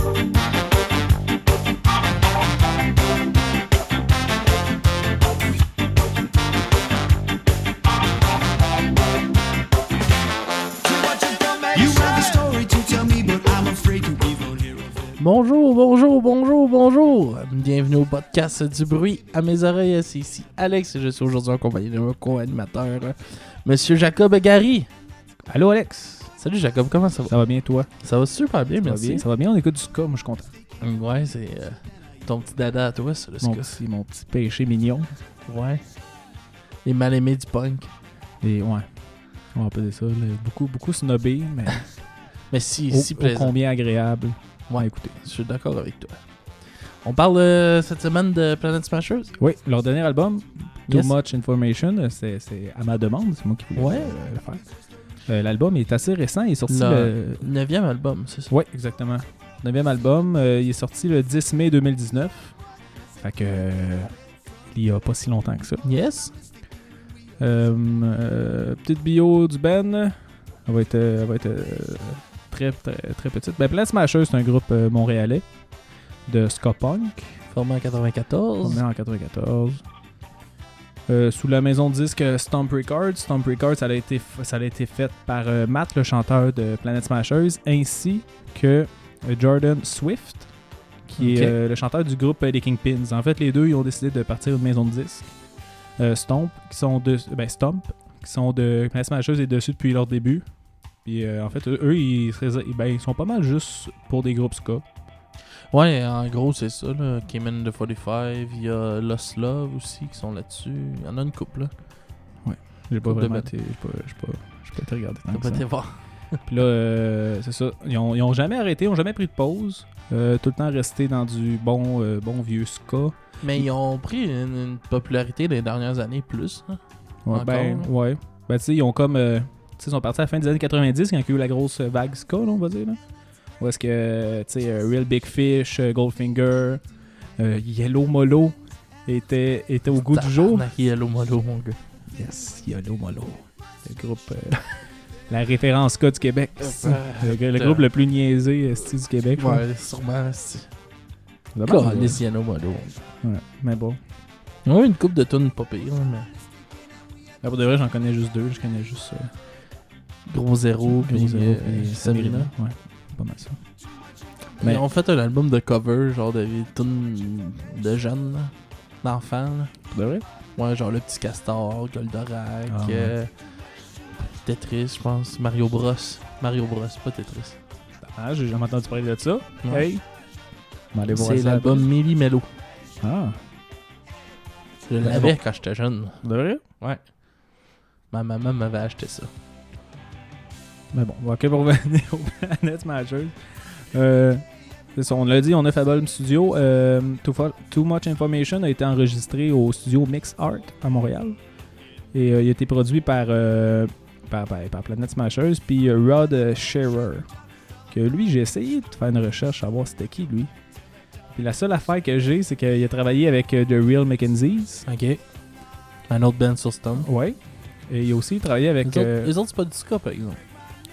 Bonjour! Bienvenue au podcast du bruit à mes oreilles. C'est ici Alex et je suis aujourd'hui en compagnie de mon co-animateur, Monsieur Jacob Gary. Allô Alex! Salut Jacob, comment ça va? Ça va bien toi? Ça va super bien, merci. Ça va bien, on écoute du ska, moi je suis content. Ouais, c'est ton petit dada à toi, ça, le ska. Mon petit péché mignon. Ouais. Les mal-aimés du punk. Et ouais, on va appeler ça, beaucoup snobé, mais mais si plaisant. Combien agréable. Ouais, écoutez, je suis d'accord avec toi. On parle cette semaine de Planet Smashers? Oui, leur dernier album, Too Much Information, c'est à ma demande, c'est moi qui voulais le faire. L'album est assez récent, il est sorti le 9e album, c'est ça? Oui, exactement. 9e album, il est sorti le 10 mai 2019. Fait que il y a pas si longtemps que ça. Yes. Petite bio du Ben. Elle va être très, très, très petite. Ben, Planet Smashers, c'est un groupe montréalais de ska punk. Formé en 94. Sous la maison de disques Stomp Records. Stomp Records, ça a été fait par Matt, le chanteur de Planet Smashers, ainsi que Jordan Swift, qui est le chanteur du groupe les Kingpins. En fait, les deux, ils ont décidé de partir d'une maison de disques. Stomp, qui sont de Planet Smashers et dessus depuis leur début. Puis en fait, eux, ils sont pas mal juste pour des groupes ska. Ouais, en gros, c'est ça, là. Came in the 45, il y a Lost Love aussi qui sont là-dessus. Il y en a une couple, là. Ouais, j'ai pas vraiment été... J'ai pas été regardé tant que ça. T'as pas été voir. Puis là, c'est ça. Ils ont jamais arrêté, ils ont jamais pris de pause. Tout le temps resté dans du bon vieux ska. Mais ils ont pris une popularité les dernières années plus. Hein? Ouais, encore, Ben, tu sais, ils ont comme... ils sont partis à la fin des années 90 quand il y a eu la grosse vague ska, là, on va dire. Là. Où est-ce que, tu sais, Real Big Fish, Goldfinger, Yellow Molo était au goût du jour. Yellow Molo, mon gars. Yes, Yellow Molo. Le groupe... la référence ska du Québec. Le groupe le plus niaisé du Québec. Ouais, sûrement. Les Yellow Molo. Ouais, mais bon. Ouais, une coupe de tunes pas pire, mais... Là, pour de vrai, j'en connais juste deux. Je connais juste... Gros Zéro et Sabrina. Ouais, pas mal ça. Mais on fait un album de cover, genre de tunes de jeunes, là, d'enfants. Là. Pour de vrai? Ouais, genre le petit Castor, Goldorak, Tetris, je pense, Mario Bros, pas Tetris. Ah, j'ai jamais entendu parler de ça. Ouais. Hey! C'est l'album Milli Mello. Ah! Je l'avais quand j'étais jeune. De vrai? Ouais. Ma maman m'avait acheté ça. Mais bon, ok, pour revenir au Planet Smashers. C'est ça, on l'a dit, on a Fable Studio. Too Much Information a été enregistré au studio Mix Art à Montréal. Et il a été produit par Planet Smashers. Puis Rod Shearer. Que lui, j'ai essayé de faire une recherche, savoir c'était qui lui. Puis la seule affaire que j'ai, c'est qu'il a travaillé avec The Real Mackenzies. Ok. Un autre band sur Stone. Ouais. Et il a aussi travaillé avec... Les autres, c'est pas du ska, par exemple.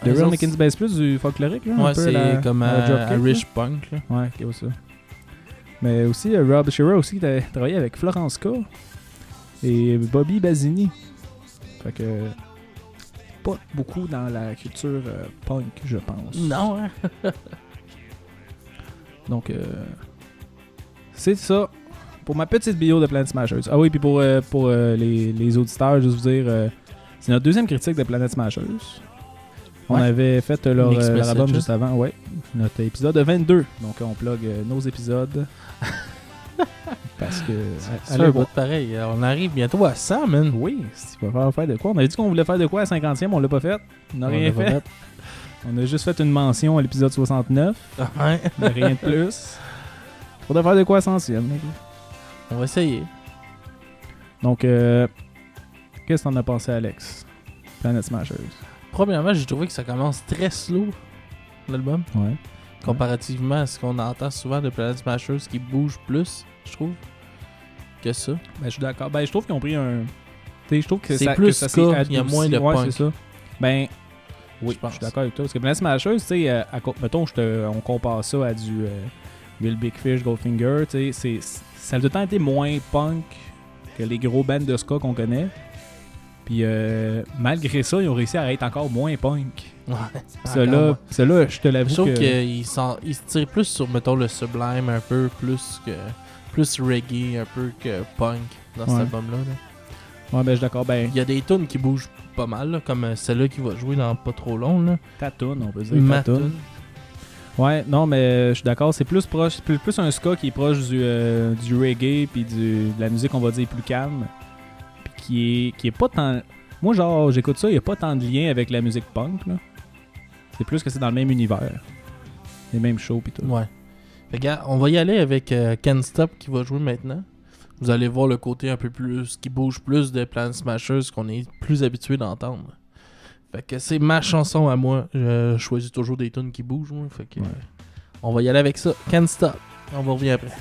The Real Mackenzies, ben, c'est plus du folklorique, là. Ouais, c'est comme Irish Punk, là. Ouais, ok, ça. Mais aussi, Rob Shearer aussi a travaillé avec Florence K. Et Bobby Basini. Fait que... pas beaucoup dans la culture punk, je pense. Non, hein? Donc, c'est ça. Pour ma petite bio de Planet Smashers. Ah oui, puis pour les auditeurs, juste vous dire, c'est notre deuxième critique de Planet Smashers. On avait fait leur album juste avant, ouais. Notre épisode 22. Donc, on plug nos épisodes. Parce que... C'est un bout pareil. On arrive bientôt à 100, man. Oui, il va faire de quoi. On avait dit qu'on voulait faire de quoi à 50e, on l'a pas fait. On n'a rien fait. On a juste fait une mention à l'épisode 69. Ouais. Rien de plus. Faudrait faire de quoi à 100e. On va essayer. Donc, qu'est-ce que t'en as pensé, Alex? Planet Smashers. Premièrement, j'ai trouvé que ça commence très slow, l'album. Ouais. Comparativement à ce qu'on entend souvent de Planet Smashers qui bouge plus, je trouve, que ça. Ben, je suis d'accord. Ben, je trouve qu'ils ont pris un... Je trouve que c'est ça, plus que ça ska, il y a moins de punk. C'est ça. Ben, Oui, je pense. je suis d'accord avec toi. Parce que Planet Smashers, tu sais, mettons, on compare ça à du Real Big Fish, Goldfinger, tu sais, ça a tout le temps été moins punk que les gros bands de ska qu'on connaît. Puis malgré ça, ils ont réussi à être encore moins punk. Ouais. Ceux-là, je te l'avoue Je trouve que... qu'il se tire plus sur, mettons, le Sublime un peu, plus reggae un peu que punk dans cet album-là. Là. Ouais, ben je suis d'accord. Ben, il y a des tunes qui bougent pas mal, là, comme celle-là qui va jouer dans pas trop long. Là. ta tune, on peut dire. Ma ta tune. tune. Ouais, non, mais je suis d'accord. C'est plus proche, plus un ska qui est proche du reggae puis de la musique, on va dire, plus calme. Puis qui est pas tant... Moi, genre, j'écoute ça, il n'y a pas tant de lien avec la musique punk, là. C'est plus que c'est dans le même univers. Les mêmes shows pis tout. Ouais. Fait que, on va y aller avec Can't Stop qui va jouer maintenant. Vous allez voir le côté un peu plus, qui bouge plus de Planet Smashers qu'on est plus habitué d'entendre. Fait que c'est ma chanson à moi. Je choisis toujours des tunes qui bougent, moi. Fait que on va y aller avec ça. Can't Stop. On va revenir après.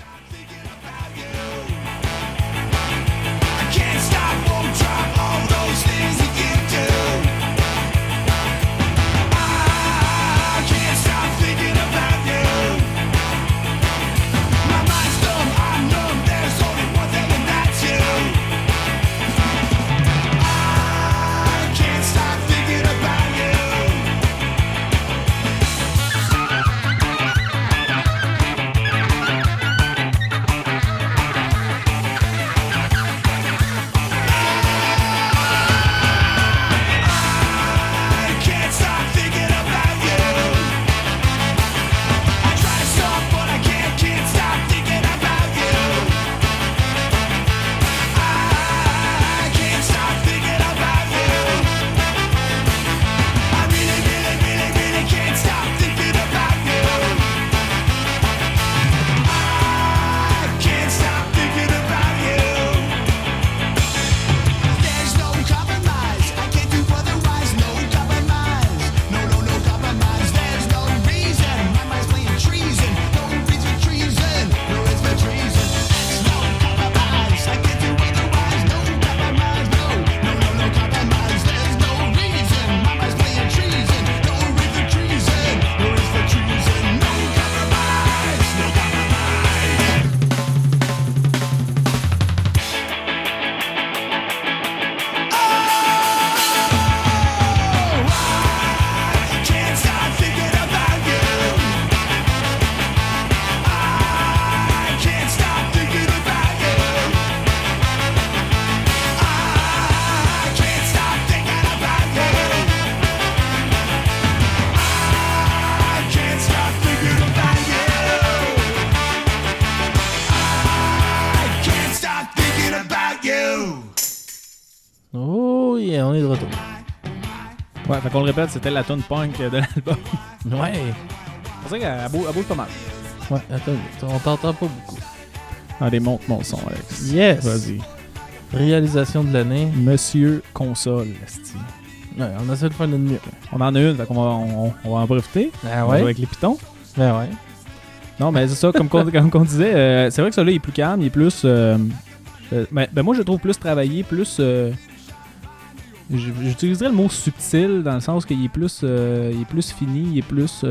Oh yeah, on est de retour. Ouais, fait qu'on le répète, c'était la tune punk de l'album. Ouais. C'est vrai qu'elle bouge pas mal. Ouais, attends, on t'entend pas beaucoup. Allez, monte mon son, Alex. Yes! Vas-y. Réalisation de l'année. Monsieur Console, esti. Ouais, on essaie de faire notre mieux. On en a une, fait qu'on on va en profiter. Ah On va ouais? jouer avec les pitons. Ben ouais. Non, mais c'est ça, comme on disait, c'est vrai que celui-là, il est plus calme, il est plus... ben moi, je le trouve plus travaillé, plus... j'utiliserais le mot subtil, dans le sens qu'il est plus fini, il est plus...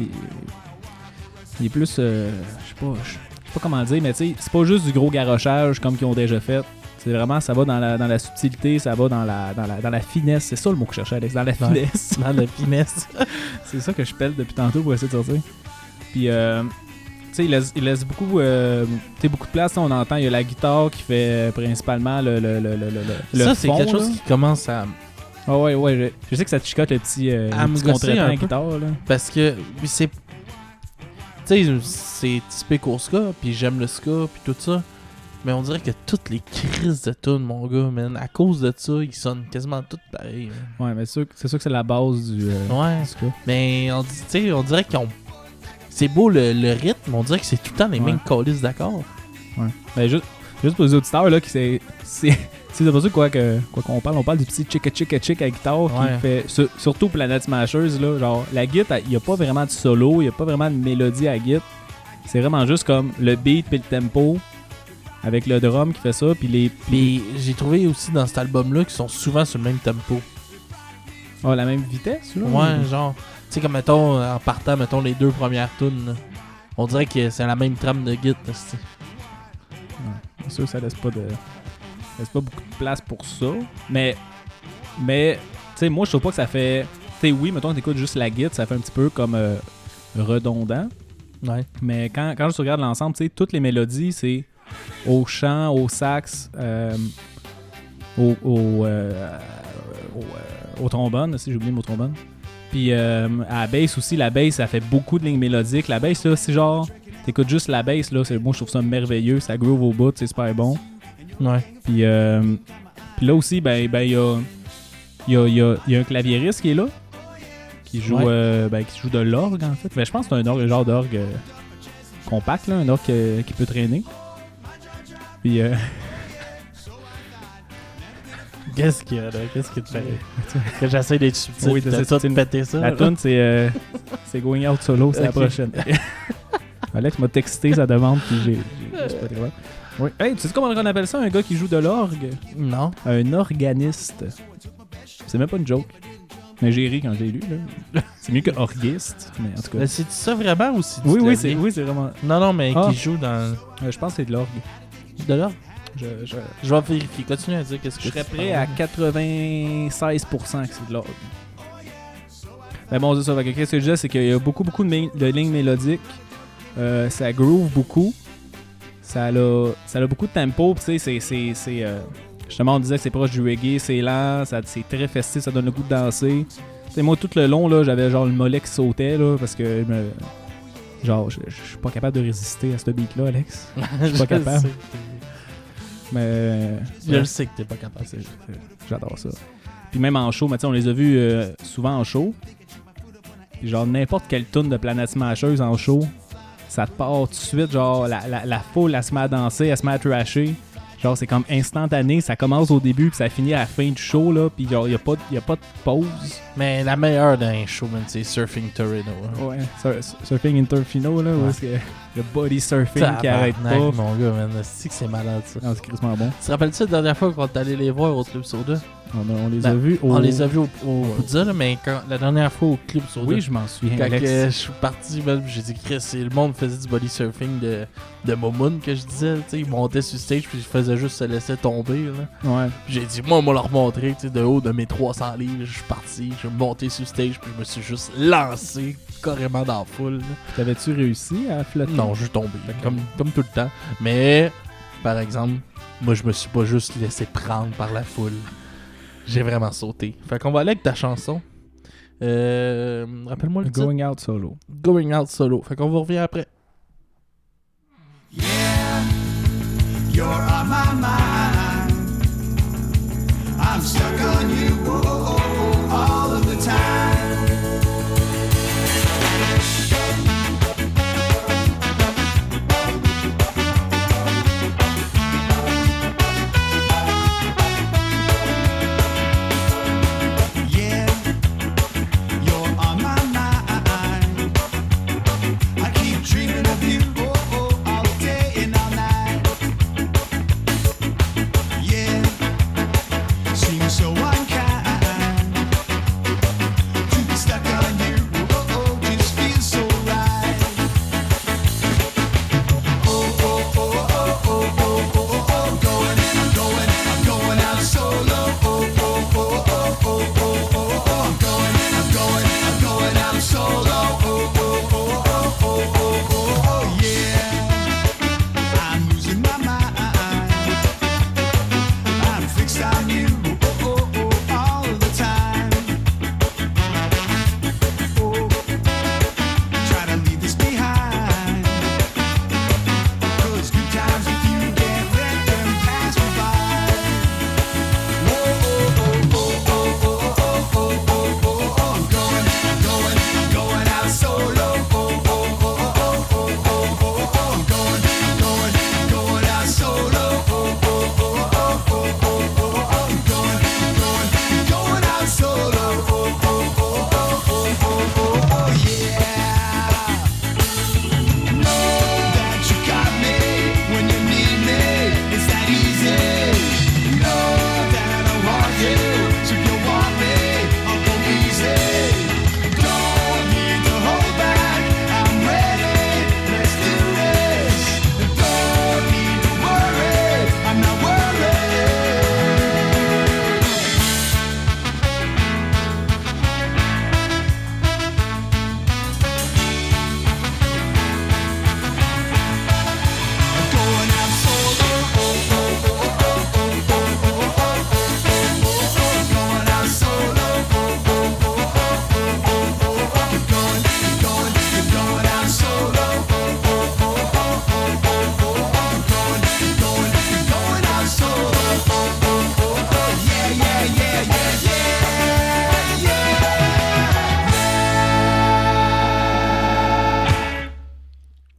il est plus... je sais pas comment dire, mais tu sais, c'est pas juste du gros garochage comme qu'ils ont déjà fait. C'est vraiment, ça va dans la subtilité, ça va dans la finesse. C'est ça le mot que je cherchais, Alex, dans la finesse. Dans la finesse. C'est ça que je pèle depuis tantôt pour essayer de sortir. Puis, tu sais, il laisse beaucoup, beaucoup de place. On entend, il y a la guitare qui fait principalement le ça, fond, c'est quelque chose qui commence à... Ah ouais, je sais que ça te chicote le petit contretemps à guitare. Là. Parce que c'est... Tu sais, c'est typique au ska, puis j'aime le ska, puis tout ça. Mais on dirait que toutes les crises de tunes, mon gars, man, à cause de ça, ils sonnent quasiment toutes pareilles. Man. Ouais, mais c'est sûr que c'est la base du ska. Mais on dirait qu'ils ont... C'est beau le rythme, on dirait que c'est tout le temps les mêmes calices d'accords. Ouais. Mais juste pour les auditeurs, là, qui c'est pas sûr quoi qu'on parle, on parle du petit chick à guitare qui fait surtout Planet Smashers là, genre la guitare, il y a pas vraiment de solo, il y a pas vraiment de mélodie à la guitare. C'est vraiment juste comme le beat puis le tempo avec le drum qui fait ça puis j'ai trouvé aussi dans cet album là qu'ils sont souvent sur le même tempo. Ah, la même vitesse, là? Ouais, genre. Tu sais, comme mettons, en partant, mettons les 2 premières tunes, là, on dirait que c'est la même trame de Git. Ouais, c'est sûr que ça laisse pas beaucoup de place pour ça. Mais tu sais, moi, je trouve pas que ça fait. Tu sais, oui, mettons, t'écoutes juste la Git, ça fait un petit peu comme redondant. Ouais. Mais quand je regarde l'ensemble, tu sais, toutes les mélodies, c'est au chant, au sax, au trombone, si j'ai oublié le mot trombone. Puis à la bass aussi, la bass, ça fait beaucoup de lignes mélodiques. La bass, là, c'est genre, t'écoutes juste la bass, là, moi je trouve ça merveilleux, ça groove au bout, c'est super bon. Ouais. Puis là aussi, il y a un claviériste qui est là, qui joue, qui joue de l'orgue en fait. Je pense que c'est un orgue, genre d'orgue compact, là, un orgue qui peut traîner. Puis Qu'est-ce qu'il y a là? Qu'est-ce qui te fait? Que j'essaie d'être subtil. Oui, t'as tout pété ça. la tune c'est Going Out Solo, c'est la prochaine. Alex m'a texté sa demande, puis j'ai pas été capable. Oui. Hey, tu sais comment on appelle ça, un gars qui joue de l'orgue? Non. Un organiste. C'est même pas une joke. Mais j'ai ri quand j'ai lu, là. C'est mieux que orguiste, mais en tout cas. Mais c'est ça vraiment ou c'est du Oui, clavier? c'est vraiment. Non, mais Ah. qui joue dans. Je pense que c'est de l'orgue. De l'orgue? Je Je vais vérifier. Continue à dire qu'est-ce que serais tu prêt parles. à 96% que c'est de l'orgue. Mais bon, c'est ça. Fait que qu'est-ce que je disais, c'est qu'il y a beaucoup de lignes mélodiques. Ça groove beaucoup. Ça a beaucoup de tempo. Tu sais, c'est justement, on disait que c'est proche du reggae, c'est lent, c'est très festif, ça donne le goût de danser. Tu sais, moi, tout le long, là, j'avais genre le mollet qui sautait, là, parce que genre, je suis pas capable de résister à ce beat-là, Alex. Je suis pas capable. Mais Je le sais que t'es pas capable. j'adore ça. Puis même en show, mais on les a vus souvent en show. Puis genre n'importe quelle tune de Planète Smasheuse en show, ça te part tout de suite, genre la foule, elle se met à danser, elle se met à trasher. Genre c'est comme instantané, ça commence au début puis ça finit à la fin du show là, puis genre y a pas de pause. Mais la meilleure d'un show, man, c'est Surfing Torino. Hein. Ouais, Surfing Interfino là, Ouais. où est-ce que le body surfing qui arrête pas. Tabarnak, mon gars, man, c'est que c'est malade ça. Non, c'est crissement bon. Tu te rappelles-tu la dernière fois qu'on est allé les voir au Club Soda? On les Ben, a vus On les a vus au Pizza, là, mais la dernière fois au Club Soda. Oui, je m'en souviens. Quand Alex. je suis parti, man, j'ai dit Chris, le monde faisait du body surfing de Momoun que je disais, tu sais, ils montaient sur stage puis ils faisaient juste se laisser tomber là. Ouais. Puis j'ai dit moi on va leur montrer, tu sais, de haut de mes 300 livres, je suis parti, je suis monté sur stage puis je me suis juste lancé carrément dans la foule. Là. T'avais-tu réussi à flotter? Non, je suis tombé, comme tout le temps. Mais par exemple, moi je me suis pas juste laissé prendre par la foule. J'ai vraiment sauté. Fait qu'on va aller avec ta chanson. Rappelle-moi le titre. Going Out Solo. Going Out Solo. Fait qu'on vous revient après. Yeah, you're on my mind. I'm stuck on you all of the time. Yeah, you're on my mind. I keep dreaming of you all day and all night. Yeah, seems so unkind.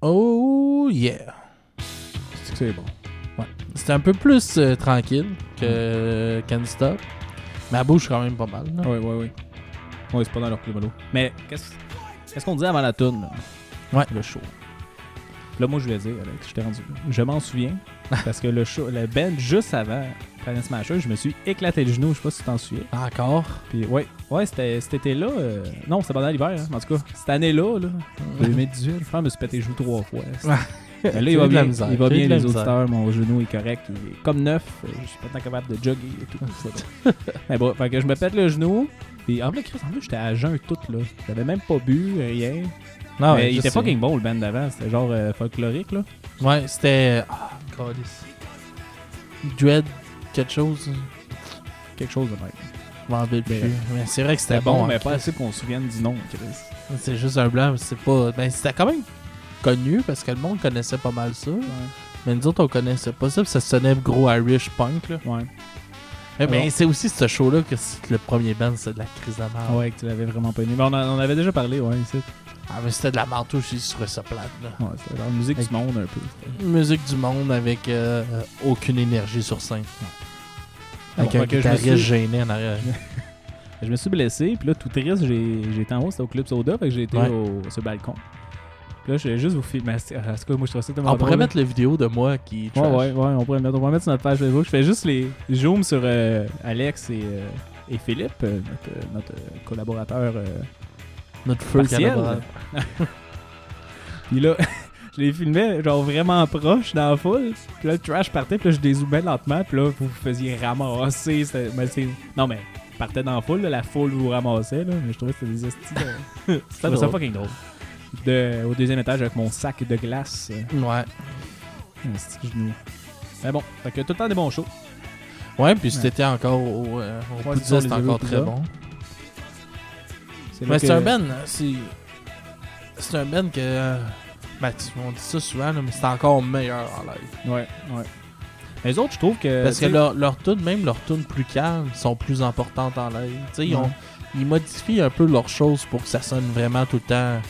Oh yeah! C'est que c'est bon. C'était un peu plus tranquille que Can't Stop. Mais elle bouge quand même pas mal. Là. Oui. Oui, c'est pas dans leur plus mollo. Mais qu'est-ce qu'on disait avant la toune? Là? Ouais. Le show. Là, moi, je voulais dire, Alex, je t'ai rendu. Je m'en souviens. Parce que le band, juste avant Planet Smasher, je me suis éclaté le genou. Je sais pas si tu t'en souviens. Encore? Puis, ouais, c'était cet été-là. Non, c'était pendant l'hiver. Hein, en tout cas, cette année-là, 2018, je pense que je me suis pété le genou 3 fois. Mais là, il va bien, les auditeurs. Mon genou est correct. Il est comme neuf. Je suis pas tant capable de jogger et tout. Mais bon, fait que je me pète le genou. Puis en plus, j'étais à jeun tout. Là. J'avais même pas bu, rien. Non, mais il était fucking bon, le band d'avant. C'était genre folklorique. Là. Ouais, c'était. Ah, calice. Dread, quelque chose. Quelque chose de même. Je m'en rappelle plus. Mais c'est vrai que c'était bon, bon. mais pas assez qu'on se souvienne du nom, Chris. C'est juste un blanc, c'est pas. Ben, c'était quand même connu parce que le monde connaissait pas mal ça. Ouais. Mais nous autres, on connaissait pas ça. Puis ça sonnait gros Irish punk. Là. Ouais. Mais ben, c'est aussi ce show-là que le premier band, c'est de la crise de merde. Ouais, que tu l'avais vraiment pas aimé. Mais on avait déjà parlé, ouais, ici. Ah, mais c'était de la merde aussi, je trouvais ça plate. Là. Ouais, c'était genre musique du monde un peu. Musique du monde avec aucune énergie sur scène. Avec Bon, un guitariste gêné en arrière. Je me suis blessé, puis là, tout triste, j'ai été en haut, c'était au Club Soda, fait que j'ai été sur le balcon. Puis là, je vais juste vous filmer. En tout cas, moi, je trouve ça tellement On pourrait drôle, mettre la vidéo de moi qui trash. Ouais, on pourrait mettre sur notre page Facebook. Je fais juste les zooms sur Alex et Philippe, notre collaborateur. Notre feu partiel. collaborateur. Puis là, je les filmais genre vraiment proche dans la foule. Puis là, le trash partait, puis là, je dézoomais lentement. Puis là, vous faisiez ramasser. Non, mais partait dans la foule, là, la foule vous ramassait. Là, mais je trouvais que c'était des estis. C'était ça fucking drôle. Au deuxième étage avec mon sac de glace. Ouais. Un petit genou. Mais bon, fait que tout le temps des bons shows. Ouais, puis c'était encore au Poudza, c'était encore très bon. Mais c'est un band, c'est un band que. Ben, on dit ça souvent, là, mais c'est encore meilleur en live. Ouais. Les autres, je trouve que. Parce que leurs tunes, même leurs tunes plus calmes, sont plus importantes en live. Tu sais, ils modifient un peu leurs choses pour que ça sonne vraiment tout le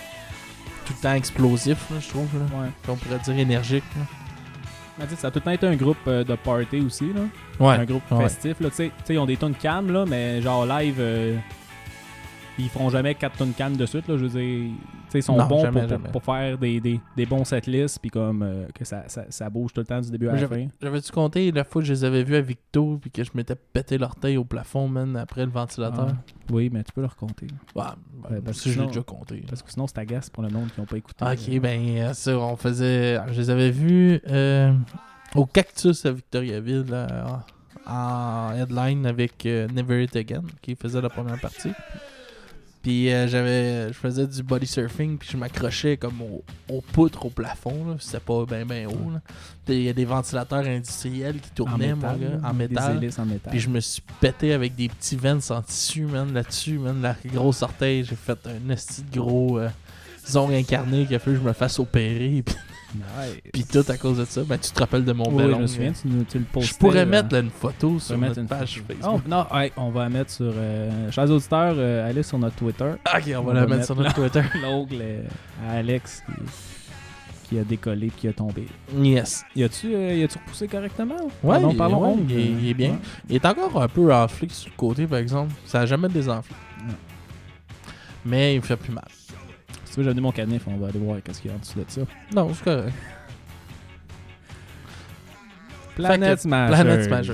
temps explosif, là, je trouve. Là. Ouais. On pourrait dire énergique. Là. Ça a tout le temps été un groupe de party aussi, là. Ouais. Un groupe festif, là. Tu sais, ils ont des tunes calmes, là, mais genre live, ils feront jamais 4 tunes calmes de suite, là. Je veux dire, tu sais, ils sont bons pour faire des bons setlists, puis comme que ça bouge tout le temps du début à la fin. J'avais-tu compté la fois que je les avais vus à Victo, puis que je m'étais pété l'orteil au plafond, man, après le ventilateur? Oui, mais tu peux le raconter. Ouais, parce que je l'ai déjà compté. Parce que sinon, c'est agace pour le monde qui n'ont pas écouté. Ok, ben, ça, on faisait. Je les avais vus au Cactus à Victoriaville, là, en headline avec Never It Again, qui faisait la première partie. Puis je faisais du body surfing, puis je m'accrochais comme aux poutres au plafond, là. C'était pas bien haut, là. Il y a des ventilateurs industriels qui tournaient, mon gars, en métal. Des hélices en métal. Puis je me suis pété avec des petits vents en tissu, man, là-dessus, man, la grosse orteil. J'ai fait un esti de gros zone incarné qui a fait que je me fasse opérer. Puis tout à cause de ça. Ben, tu te rappelles de mon bel je me souviens, tu le postais. Je pourrais mettre là, une photo sur notre page Facebook. Non, on va la mettre sur... chers auditeurs, allez sur notre Twitter. Ok, on va la mettre sur notre Twitter. L'ongle à Alex qui a décollé et qui a tombé. Yes. Y a-tu repoussé correctement? Ouais, parlons il est bien. Ouais. Il est encore un peu enflé sur le côté, par exemple. Ça n'a jamais désenflé. Ouais. Mais il me fait plus mal. Si tu veux, j'ai amené mon canif, on va aller voir qu'est-ce qu'il y a en dessous de ça. Non, c'est correct. Planet Smashers.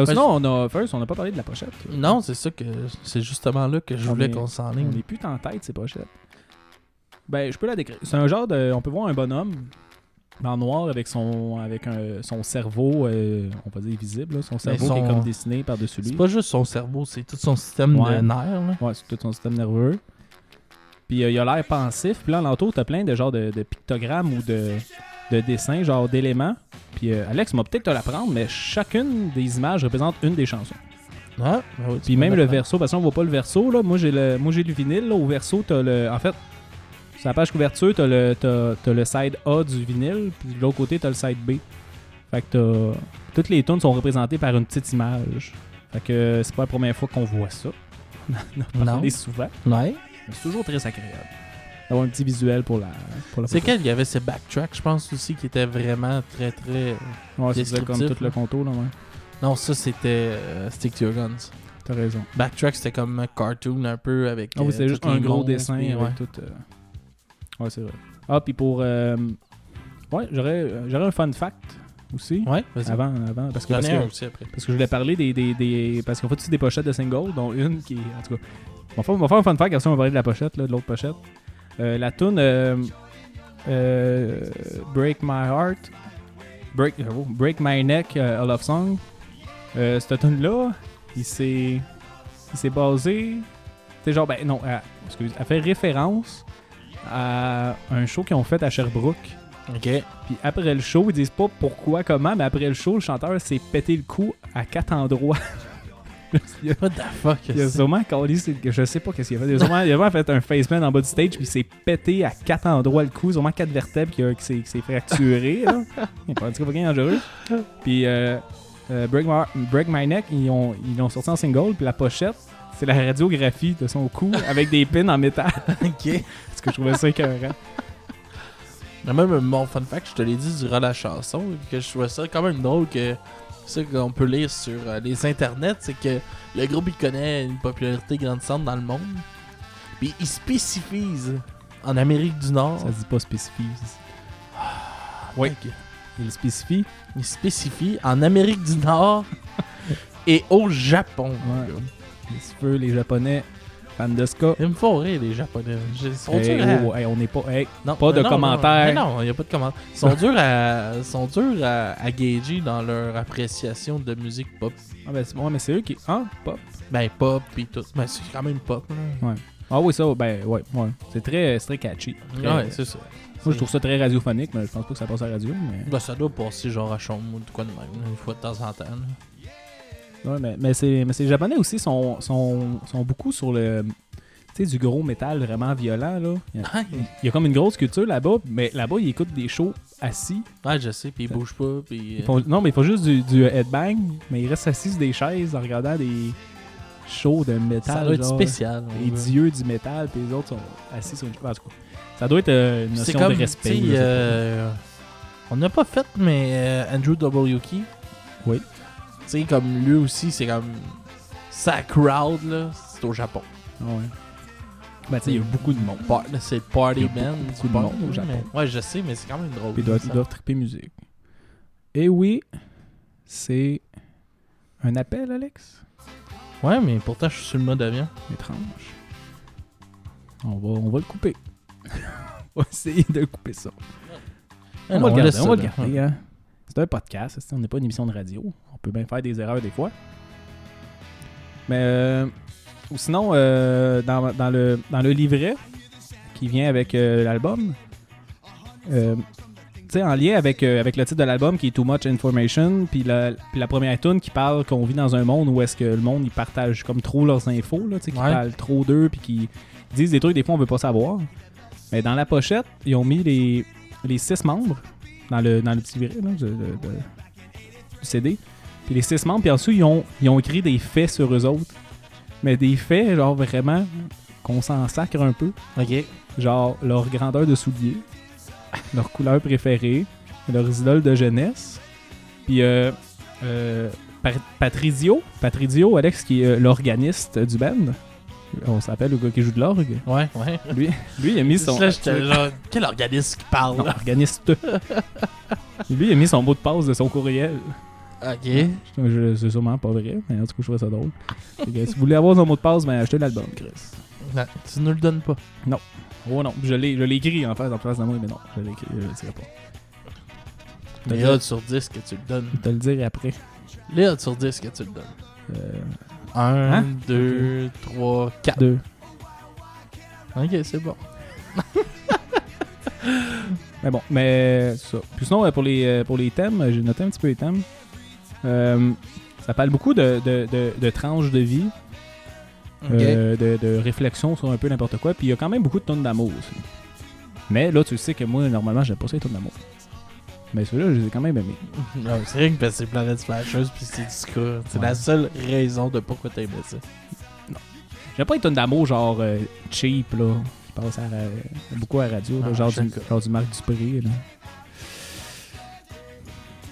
Sinon, on n'a pas parlé de la pochette. Non, c'est justement là que je voulais qu'on s'enligne. On n'est plus en tête, ces pochettes. Ben, je peux la décrire. C'est un genre de... On peut voir un bonhomme en noir avec son cerveau, on va dire visible, là, son cerveau qui est comme dessiné par-dessus lui. C'est pas juste son cerveau, c'est tout son système de nerfs. Là. Ouais, c'est tout son système nerveux. Puis il a l'air pensif. Puis là, l'entour, t'as plein de genres de pictogrammes ou de dessins, genre d'éléments. Puis Alex m'a peut-être te l'apprendre, mais chacune des images représente une des chansons. Ah, oui, puis même le verso, parce qu'on voit pas le verso, là. Moi j'ai le vinyle, là. Au verso, t'as le... En fait, sur la page couverture, t'as le side A du vinyle, puis de l'autre côté, t'as le side B. Fait que toutes les tunes sont représentées par une petite image. Fait que c'est pas la première fois qu'on voit ça. On en a parlé souvent. Ouais. Mais c'est toujours très agréable. d'avoir un petit visuel pour la C'est photo. quel? Il y avait ces backtracks, je pense aussi, qui étaient vraiment très très. Ouais, c'est comme descriptif, tout le contour, là, ouais. Non, ça c'était Stick to Your Guns. T'as raison. Backtrack, c'était comme un cartoon un peu avec. Ah oui, c'était juste tous un les gros monstres, dessin puis, avec ouais. tout. Ouais, c'est vrai. Ah, puis pour. Ouais, j'aurais un fun fact aussi. Ouais, vas-y. Avant, parce que, J'en parce, ai un que, aussi après. parce que je voulais parler des parce qu'on fait aussi des pochettes de singles, dont une qui est. En tout cas, on va faire un fun fact, après on va parler de la pochette, là, de l'autre pochette. La tune Break My Heart, Break My Neck, A Love Song. Cette tune-là, il s'est basé. C'est genre, ben non, elle fait référence à un show qu'ils ont fait à Sherbrooke. Ok. Puis après le show, ils disent pas pourquoi, comment, mais après le show, le chanteur s'est pété le cou à 4 endroits. What the fuck? Il a sûrement collé, je sais pas qu'est-ce qu'il a fait. Il a vraiment fait un faceplant en bas du stage, puis il s'est pété à 4 endroits le cou, sûrement 4 vertèbres qui s'est fracturé. Là. Il n'est pas rien dangereux. Puis Break My Neck, ils l'ont sorti en single, puis la pochette, c'est la radiographie de son cou avec des pins en métal. Ok. Parce que je trouvais ça écœurant. Mais même mon fun fact, je te l'ai dit durant la chanson, que je trouvais ça quand même drôle que ça qu'on peut lire sur les internets, c'est que le groupe il connaît une popularité grandissante dans le monde. Puis il spécifie en Amérique du Nord. Ça se dit pas spécifié. Oui. Ok. Il spécifie. Il spécifie en Amérique du Nord et au Japon. Ouais. Les Japonais, fans de ska. Ils me font rire les Japonais. Ils sont Hey, durs à... oh, hey, on n'est pas. Hey, Non, pas de non, commentaires. Non, il n'y a pas de commentaires. Ils sont durs à gager dans leur appréciation de musique pop. ah, ben, mais c'est eux qui. Ah, pop. Ben pop pis tout. Ben c'est quand même pop. Là. Ah oui, ça, ben, ouais. C'est très catchy. Très- Ouais, c'est ça. Moi, je trouve ça très radiophonique, mais je pense pas que ça passe à la radio. Mais, Ben, ça doit passer genre à Chaume ou de quoi de même, là, une fois de temps en temps. Là. ouais, mais ces Japonais aussi sont beaucoup sur le. Tu sais, du gros métal vraiment violent, là. Il y a comme une grosse culture là-bas, mais là-bas, ils écoutent des shows assis. Ouais, je sais, pis ils bougent pas, pis... Non, mais ils font juste du headbang, mais ils restent assis sur des chaises en regardant des shows de métal. ça doit être genre, spécial. les dieux du métal, puis les autres sont assis sur une chaise. En tout cas, ça doit être une C'est notion comme, de respect. tu sais, je sais on n'a pas fait, mais Andrew W.K. Oui. Tu sais, comme lui aussi, c'est comme... Sa crowd, là, c'est au Japon. pas. Ouais. Ben, tu sais, il y a beaucoup de monde. C'est le party Il y a band. beaucoup du de pop, monde au Japon. mais- Ouais, je sais, mais c'est quand même drôle. Puis ils doivent triper musique. Et oui, c'est un appel, Alex. Ouais, mais pourtant, je suis sur le mode avion. Étrange. On va le couper. On va essayer de couper ça. Ah On non, va le laisse garder, on va ça, le là. garder. Hein. C'est un podcast, on n'est pas une émission de radio. On peut bien faire des erreurs des fois. Mais ou sinon, dans le livret qui vient avec l'album, tu sais, en lien avec le titre de l'album qui est Too Much Information, puis la première tune qui parle qu'on vit dans un monde où est-ce que le monde, ils partagent comme trop leurs infos, là, tu sais, qu'ils Ouais. parlent trop d'eux, puis qu'ils disent des trucs des fois on veut pas savoir. Mais dans la pochette, ils ont mis les 6 membres dans le petit livret là, du CD. Puis les 6 membres, puis en dessous, ils ont écrit des faits sur eux autres. Mais des faits, genre vraiment, qu'on s'en sacre un peu. Ok. Genre leur grandeur de souliers, leur couleur préférée, leurs idoles de jeunesse. Puis Patrizio, Alex, qui est l'organiste du band. On s'appelle le gars qui joue de l'orgue. Ouais. Lui, il a mis son... Là, j'étais là, quel organisme qui parle, Non, là? organiste. Lui, il a mis son mot de passe de son courriel. Ok. C'est sûrement pas vrai, mais en tout cas, je trouvais ça drôle. Fait que si vous voulez avoir son mot de passe, ben achetez l'album, Chris. Non, tu ne le donnes pas. Oh non, je l'ai écrit en place de moi, mais non, je l'ai écrit, je le dirai pas. Les odds sur 10 que tu le donnes. Je te le dirai après. Les odds sur 10 que tu le donnes. 1, Hein? 2, 3, 4. 2. Ok, c'est bon. Mais bon, mais ça. Puis sinon, pour les thèmes, j'ai noté un petit peu les thèmes. Ça parle beaucoup de tranches de vie, Ok. de réflexion sur un peu n'importe quoi. Puis il y a quand même beaucoup de tonnes d'amour aussi. Mais là, tu sais que moi, normalement, j'aime pas ça les tonnes d'amour. Mais ceux-là, je les ai quand même aimés. Non, c'est rien que parce que c'est Planète Smasheuse puis c'est du ska. C'est la seule raison de pourquoi t'aimais ça. J'aime pas les tonnes d'amour genre cheap, là. Qui passe beaucoup à la radio, là, Ah, genre, chaque- genre du Marc Dupré. Là.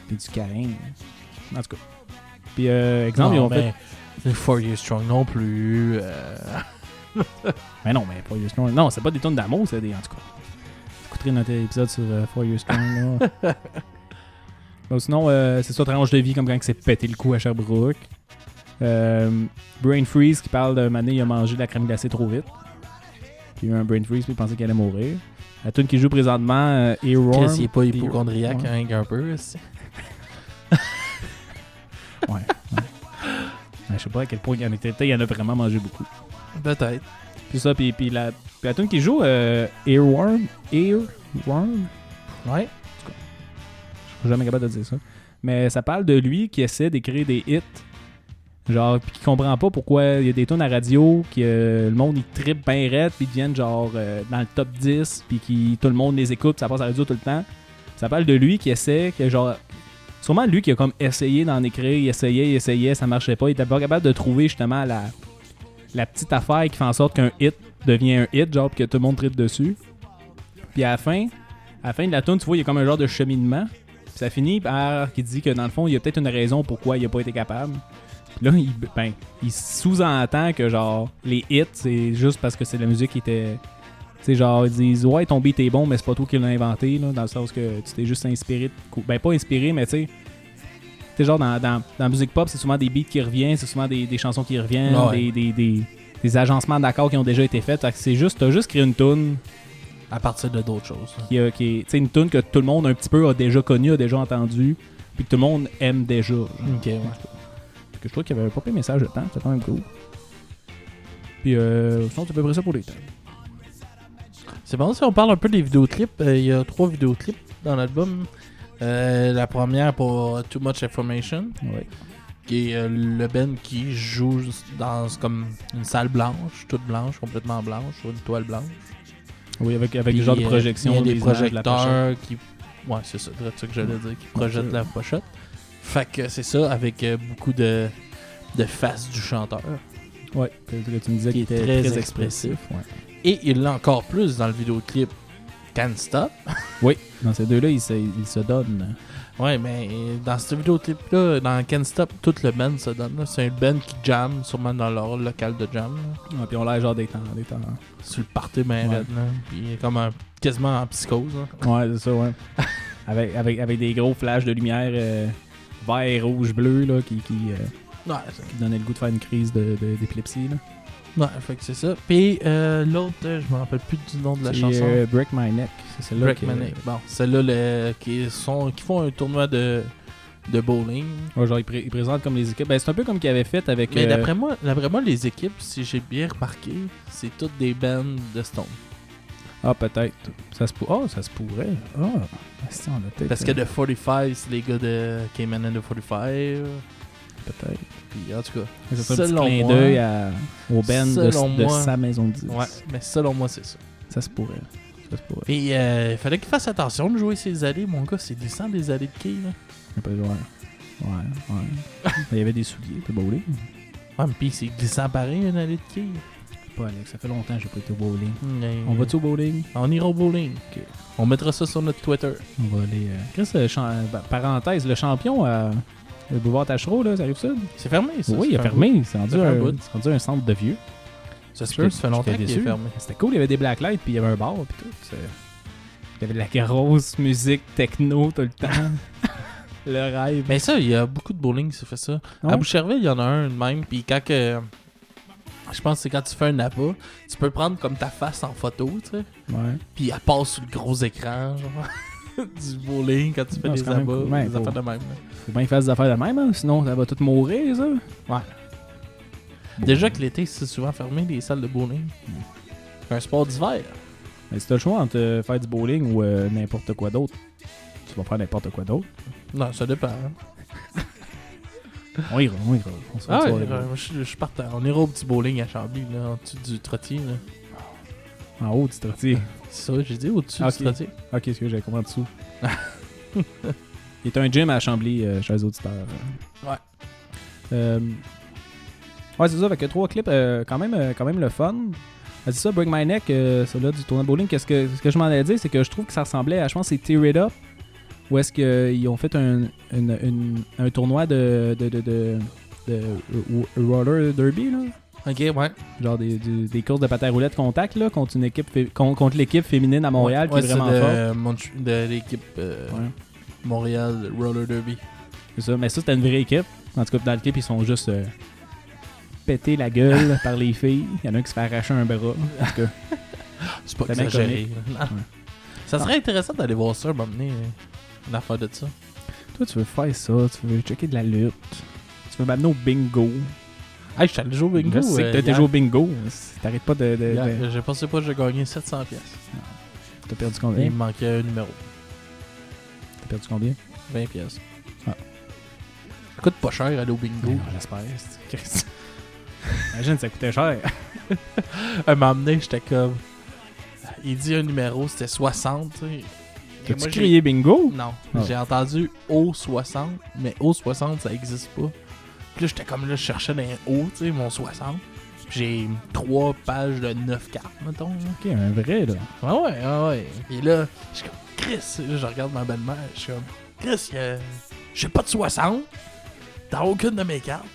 Puis du Carin. En tout cas. Puis, exemple, ils ont fait. C'est 4 Years Strong non plus. Mais non, mais Four Years Strong. Non, c'est pas des tonnes d'amour, c'est des. En tout cas. Vous écouterez notre épisode sur Four Years Strong. Là. Bon, sinon, c'est ça, tranche de vie, comme quand il s'est pété le cou à Sherbrooke. Brain Freeze qui parle d'un mané, il a mangé de la crème glacée trop vite. Puis il y a eu un Brain Freeze, puis il pensait qu'il allait mourir. La tune qui joue présentement, Earworm. Chris, il est pas puis- hypochondriaque, ouais. hein, un peu. C'est- Ouais. Je sais pas à quel point il y en était. Il y en a vraiment mangé beaucoup. Peut-être. Puis ça, puis la tune qui joue, Earworm. Earworm. Ouais. Je suis jamais capable de dire ça. Mais ça parle de lui qui essaie d'écrire des hits. Genre, puis qui comprend pas pourquoi il y a des tunes à radio, que le monde il trippe bien raide, puis ils deviennent genre dans le top 10, puis qui tout le monde les écoute, ça passe à la radio tout le temps. Ça parle de lui qui essaie, que genre. Sûrement lui qui a comme essayé d'en écrire, il essayait, ça marchait pas. Il était pas capable de trouver justement la petite affaire qui fait en sorte qu'un hit devient un hit, genre, puis que tout le monde trippe dessus. Puis à la fin de la tune, tu vois, il y a comme un genre de cheminement. Puis ça finit par qu'il dit que dans le fond, il y a peut-être une raison pourquoi il a pas été capable. Puis là, il sous-entend que genre les hits, c'est juste parce que c'est de la musique qui était. Tu sais, genre, ils disent ouais, ton beat est bon, mais c'est pas toi qui l'as inventé, là, dans le sens que tu t'es juste inspiré. Ben, pas inspiré, mais tu sais, genre, dans la musique pop, c'est souvent des beats qui reviennent, c'est souvent des chansons qui reviennent, Ouais. des agencements d'accords qui ont déjà été faits. Fait que c'est juste, t'as juste créé une tune À partir de d'autres choses. qui est, tu sais, une tune que tout le monde un petit peu a déjà connue, a déjà entendue, puis que tout le monde aime déjà. Genre. Ok, ouais. Fait que je trouve qu'il y avait pas pris message de temps, c'est quand même cool. Puis, sinon, c'est à peu près ça pour les thèmes. C'est bon si on parle un peu des vidéoclips. Il y a 3 vidéoclips dans l'album. La première pour Too Much Information, Ouais. qui est le band qui joue dans comme une salle blanche, toute blanche, complètement blanche, sur une toile blanche. Oui, avec Puis, des genres de projection. il y a des images de la pochette. projecteurs qui. Ouais, c'est ça, c'est ça que j'allais dire, qui projettent la pochette. Fait que c'est ça, avec beaucoup de faces du chanteur. Ouais, que tu me disais Qui qu'il est était très très expressif. expressif. Ouais. Et il l'a encore plus dans le vidéoclip Can't Stop. Oui, dans ces deux-là, ils se donnent. Ouais, mais dans ce vidéoclip-là, dans Can't Stop, tout le band se donne. Là. C'est un band qui jamme, sûrement dans leur local de jam. Là. Ouais, puis on l'air genre des temps. Sur le party ben Ouais. raide, là. Puis comme quasiment en psychose. Là. Ouais, c'est ça, ouais. avec des gros flashs de lumière vert, rouge, bleu, là, qui Ouais, donnaient le goût de faire une crise d'épilepsie, là. ouais, fait que c'est ça. Puis l'autre, je me rappelle plus du nom de la C'est chanson. Break My Neck. C'est celle-là Break que- My Neck. Bon, celle-là qui font un tournoi de bowling. Ouais, genre, ils présentent comme les équipes. Ben, c'est un peu comme qu'ils avaient fait avec... Mais d'après moi, les équipes, si j'ai bien remarqué, c'est toutes des bands de Stone. Ah, peut-être. Ça se pourrait. Ah, si, on a peut-être... Parce que The 45, c'est les gars de Cayman and the 45. Peut-être. Puis en tout cas, C'est un petit selon clin moi- d'œil au band selon de moi- sa maison de 10. ouais, mais selon moi, c'est ça. Ça se pourrait. Puis il fallait qu'il fasse attention de jouer ces allées, mon gars. C'est glissant des allées de quilles, là. Un peu, ouais. Il y avait des souliers, de bowling. Ouais, mais puis c'est glissant pareil, une allée de quilles. Pas Alex, ça fait longtemps que j'ai pas été au bowling. Mais- On va-tu au bowling? On ira au bowling. Ok. On mettra ça sur notre Twitter. On va aller... Chris, parenthèse, le champion le boulevard Tachereau, là, ça arrive ça? C'est fermé, ça. Oui, il c'est a un fermé. C'est rendu, Ça fait un bout. c'est rendu un centre de vieux. bout. Ça se peut, ça fait longtemps J'étais qu'il est déçu. fermé. C'était cool, il y avait des blacklights, puis il y avait un bar, puis tout. Il y avait de la grosse musique techno tout le temps. Le rêve. Mais ça, il y a beaucoup de bowling qui se fait ça. Ouais. À Boucherville, il y en a un de même. Puis quand que. Je pense que c'est quand tu fais un appât, tu peux prendre comme ta face en photo, tu sais. Ouais. Puis elle passe sur le gros écran, genre. Du bowling quand tu fais Non, des c'est quand même abats, cool. Ouais, des faut- affaires de même. là. Faut bien faire des affaires de même, hein, sinon ça va tout mourir, ça. Ouais. Déjà que l'été, c'est souvent fermé, les salles de bowling. C'est un sport d'hiver. Mais si t'as le choix entre faire du bowling ou n'importe quoi d'autre, tu vas faire n'importe quoi d'autre. Non, ça dépend. hein. On ira. On se fait Ah une ouais, soirée. je suis partant. On ira au petit bowling à Chambly, là, en dessous du trottier. Là. En haut du trottier. C'est ça, j'ai dit au-dessus Ok. du trottier. Ok, est-ce que j'avais compris en dessous? Il est un gym à Chambly, chez les auditeurs. Ouais. Ouais, c'est ça, avec 3 clips quand même le fun. C'est ça, Break My Neck, celui-là du tournoi de bowling. Ce que je m'en allais dire, c'est que je trouve que ça ressemblait à, je pense, c'est Tear It Up, où est-ce qu'ils ont fait un tournoi de roller derby, là. Ok, ouais. Genre des courses de patin roulette contact, là, contre une équipe contre l'équipe féminine à Montréal qui est vraiment forte. De l'équipe Montréal Roller Derby. C'est ça, mais ça, c'était une vraie équipe. En tout cas, dans l'équipe, ils sont juste pétés la gueule par les filles. Il y en a un qui se fait arracher un bras. En tout cas, C'est pas C'est bien exagéré. Non. Ouais. Ça serait intéressant d'aller voir ça, m'emmener une affaire de ça. toi, tu veux faire ça, tu veux checker de la lutte, tu veux m'amener au bingo. Hey, je suis allé jouer au bingo. Je sais que t'as été joué au bingo. T'arrêtes pas de J'ai pensé pas que j'ai gagné 700$. T'as perdu Il combien? me manquait un numéro. T'as perdu combien? 20$. Ah. Ça coûte pas cher aller au bingo. Non, j'espère. Imagine, ça coûtait cher. Un moment donné, j'étais comme. Il dit un numéro, c'était 60, tu sais. Et T'as-tu moi, crié bingo? Non, Ah. j'ai entendu O60, mais O60 ça existe pas. Puis là, j'étais comme là, je cherchais dans les O, tu sais, mon 60. J'ai 3 pages de 9 cartes, mettons. Là. Ok, un vrai, là. Ouais. Et là, je suis comme, Chris, là, je regarde ma belle-mère, je suis comme, Chris, j'ai pas de 60. T'as aucune de mes cartes.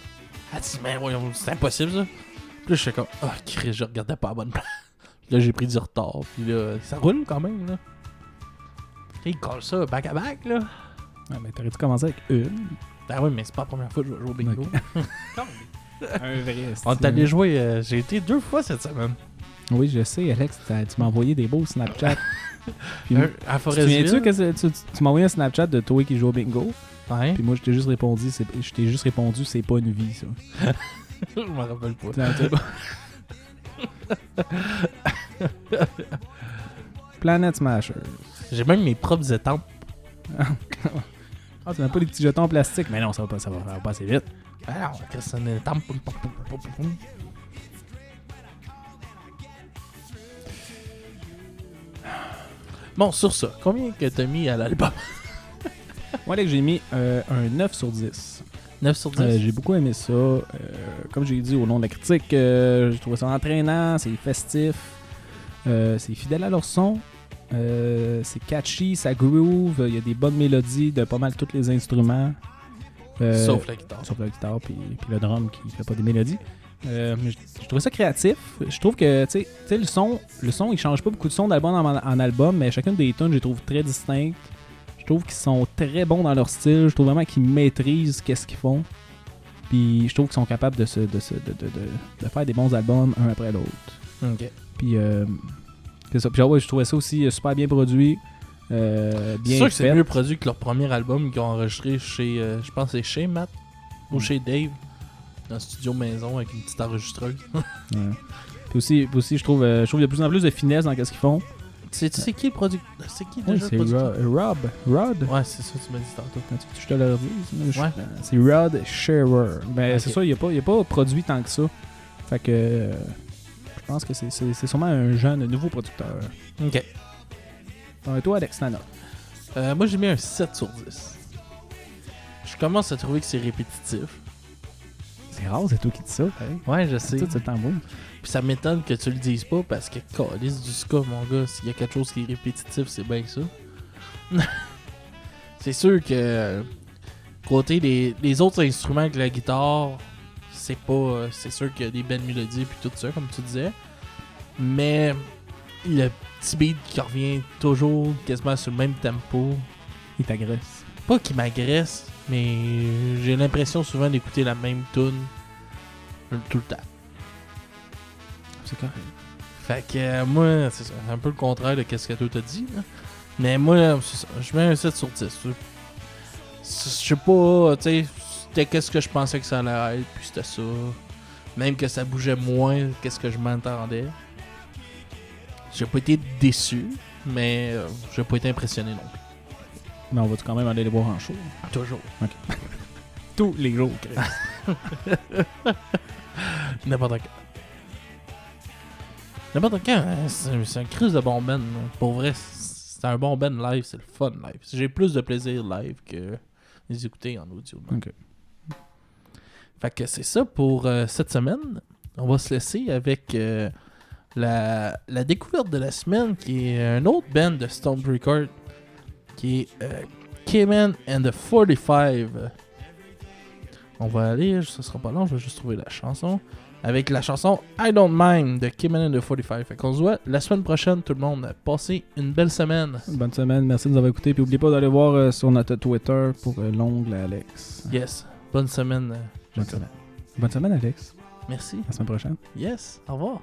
Elle dit, mais voyons, c'est impossible ça. Puis là, je suis comme, oh, Chris, je regardais pas à bonne place. Puis là, j'ai pris du retard. Puis là, ça roule quand même, là. Et il colle ça back à back, là. Ouais, mais t'aurais dû commencer avec une. Ah oui, mais c'est pas la première fois que je vais jouer au bingo. Ok. Un vrai. On est allé jouer, j'ai été 2 fois cette semaine. Oui, je sais, Alex, tu m'as envoyé des beaux Snapchat. Puis, À tu te Forestville. souviens-tu que tu m'as envoyé un Snapchat de toi qui joue au bingo? Ouais, Puis moi, je t'ai juste répondu, c'est pas une vie, ça. je m'en rappelle pas. Planet Smasher. J'ai même mes propres étampes. Ah, tu n'as pas des petits jetons en plastique? Mais non, ça va pas assez vite. Ah non, Chris, c'est une étampe. Poum, poum, poum, poum, poum, poum. Bon, sur ça, combien que t'as mis à l'album? Moi, là, que j'ai mis un 9 sur 10. 9 sur 10? J'ai beaucoup aimé ça. Comme j'ai dit au long de la critique, j'ai trouvé ça entraînant, c'est festif, c'est fidèle à leur son, c'est catchy, ça groove, il y a des bonnes mélodies de pas mal tous les instruments. Sauf la guitare. Sauf la guitare puis le drum qui fait pas des mélodies. Mais je trouve ça créatif. Je trouve que tu sais le son il change pas beaucoup de son d'album en album, mais chacune des tunes je les trouve très distinctes. Je trouve qu'ils sont très bons dans leur style. Je trouve vraiment qu'ils maîtrisent qu'est-ce qu'ils font. Puis je trouve qu'ils sont capables de faire des bons albums un après l'autre. Ok. Puis c'est ça. Puis ouais, je trouvais ça aussi super bien produit. Bien C'est sûr que c'est fait. mieux produit que leur premier album qu'ils ont enregistré chez, je pense que c'est chez Matt ou chez Dave, dans un studio maison avec une petite enregistreuse. Ouais. Puis aussi je trouve qu'il y a de plus en plus de finesse dans ce qu'ils font. C'est qui le producteur? C'est qui Oui, déjà c'est le producteur? Rod. Ouais, c'est ça, tu m'as dit tantôt. Je te le redis. Ouais. C'est Rod Shearer. Ben, Ok. c'est ça, il a pas produit tant que ça. Fait que je pense que c'est sûrement un nouveau producteur. Ok. Et toi, Alex, Nana? Moi, j'ai mis un 7 sur 10. Je commence à trouver que c'est répétitif. C'est rare, c'est toi qui dis ça. Pareil. Ouais, je sais. Tout c'est le temps bon. Puis ça m'étonne que tu le dises pas parce que, calice du ska, mon gars, s'il y a quelque chose qui est répétitif, c'est bien ça. C'est sûr que côté les autres instruments que la guitare, c'est pas. C'est sûr qu'il y a des belles mélodies puis tout ça, comme tu disais. Mais le petit beat qui revient toujours quasiment sur le même tempo. Il t'agresse. Pas qu'il m'agresse, mais j'ai l'impression souvent d'écouter la même tune tout le temps. C'est correct. Fait que moi, c'est ça, un peu le contraire de ce que toi t'as dit. Là. Mais moi, c'est ça, je mets un 7 sur 10. Je sais pas, tu sais, c'était qu'est-ce que je pensais que ça allait être, puis c'était ça. Même que ça bougeait moins qu'est-ce que je m'entendais. J'ai pas été déçu, mais j'ai pas été impressionné non plus. Mais on va quand même aller les voir en show. Toujours. Tous les jours, Chris. N'importe quand. N'importe quand, hein, c'est un crise de bon band. Là. Pour vrai, c'est un bon band live, c'est le fun live. J'ai plus de plaisir live que les écouter en audio. Ok. Fait que c'est ça pour cette semaine. On va se laisser avec la découverte de la semaine qui est un autre band de Stone Record qui est K-Man and the 45. On va aller, ce sera pas long, je vais juste trouver la chanson. Avec la chanson I Don't Mind de K-Man and the 45. Fait qu'on se voit la semaine prochaine, tout le monde. Passez une belle semaine. Bonne semaine, merci de nous avoir écoutés. Puis n'oubliez pas d'aller voir sur notre Twitter pour l'ongle Alex. Yes. Bonne semaine. Bonne semaine. Bonne semaine, Alex. Merci. À la semaine prochaine. Yes. Au revoir.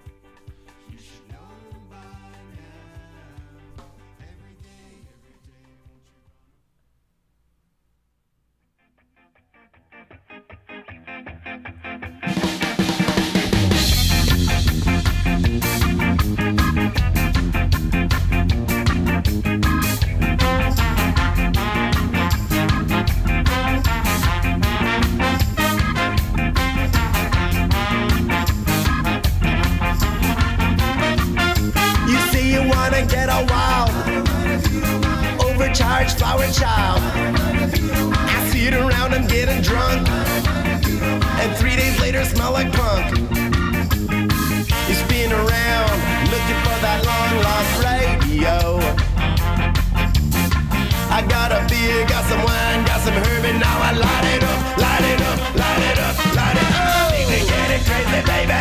You say you wanna get a wild, overcharged flower child. I see it around, I'm getting drunk, and 3 days later smell like punk. You spin around, looking for that long lost radio. I got a beer, got some wine, got some herb, and now I light it up, light it up, light it up, light it up. Need to get it crazy, baby.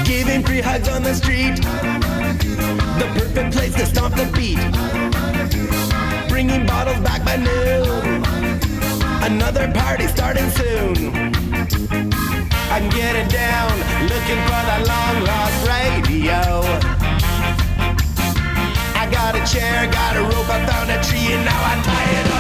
Giving free hugs on the street, the perfect place to stomp the beat. Bringing bottles back by noon, another party starting soon. I can get it down, looking for that long lost radio. I got a chair, got a rope, I found a tree, and now I tie it up.